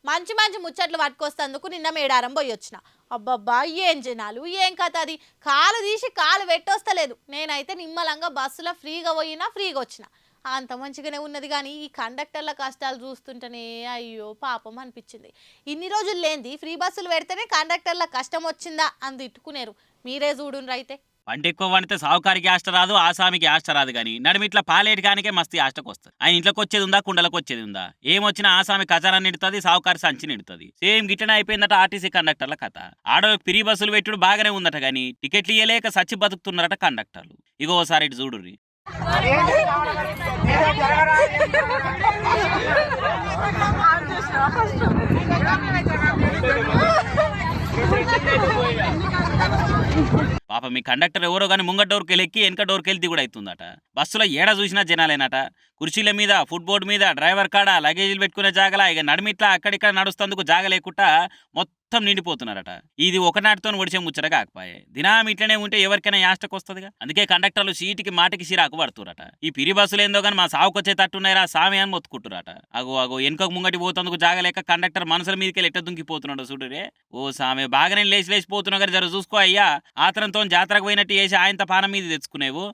మంచి మంచి ముచ్చట్లు పట్టుకొస్తందుకు నిన్న మేడారం పోయి వచ్చిన. అబ్బబ్బా ఏం జనాలు ఏం కథ అది. కాలు తీసి కాలు పెట్టొస్తలేదు. నేనైతే నిమ్మలంగా బస్సులో ఫ్రీగా పోయినా ఫ్రీగా వచ్చిన. అంత మంచిగానే ఉన్నది కానీ ఈ కండక్టర్ల కష్టాలు చూస్తుంటేనే అయ్యో పాపం అనిపించింది. ఇన్ని రోజులు లేనిది ఫ్రీ బస్సులు పెడితేనే కండక్టర్ల కష్టం వచ్చిందా అని తిట్టుకునేరు. మీరే చూడుండ్రు అయితే. పంట ఎక్కువ వండితే సావుకారికి ఆష్ట రాదు, ఆసామికి ఆష్ట రాదు కానీ నడిమిట్లా పాలేటికానికే మస్తీ ఆష్టకు వస్తుంది. ఆయన ఇంట్లోకి వచ్చేది ఉందా, కుండలకు వచ్చేది ఉందా? ఏమొచ్చినా ఆసామి ఖజానా నిండుతుంది, సావుకారి సంచి నిండుతుంది. సేమ్ గిట్టనే అయిపోయిందట ఆర్టీసీ కండక్టర్ల కథ. ఆడోళ్ళకి ఫ్రీ బస్సులు పెట్టుడు బాగానే ఉందట కానీ టికెట్లు ఇయ్యలేక సచ్చి బతుకుతున్నారట కండక్టర్లు. ఇగో ఓసారి ఇటు చూడుర్రి. పాప మీ కండక్టర్ ఎవరో కానీ ముంగ డోర్కెళ్ళి ఎక్కి వెనక డోర్కెళ్ళి దిగుడు అవుతుందట. బస్సులో ఏడ చూసినా జనాలేనట. కుర్చీల మీద, ఫుట్బోర్డు మీద, డ్రైవర్ కాడ లగేజీలు పెట్టుకునే జాగలా ఇక నడిమిట్లా అక్కడిక్కడ నడుస్తందుకు జాగ లేకుండా మొత్తం నిండిపోతున్నారట. ఇది ఒకనాటితో ఒడిచే ముచ్చట కాకపోయే. దినాం ఇట్లనే ఉంటే ఎవరికైనా యాష్టకు వస్తుందిగా. అందుకే కండక్టర్లు సీటికి మాటికి సిరాకు పడుతురట. ఈ పిరి బస్సులు ఏందో కానీ మా సావుకొచ్చే తట్టున్నాయిరా సామి అని మొత్తుకుంటురట. అగో వెనుకకు ముంగటి పోతందుకు జాగలేక కండక్టర్ మనసుల మీదకి ఎట్ట దుంకిపోతున్నాడు చూడురే. ఓ సామె బాగానే లేచిపోతున్నావు కానీ జర చూసుకో అయ్యా. ఆతరంతో జాతరకు పోయినట్టు వేసి ఆయనతో పానం మీద తెచ్చుకునేవు.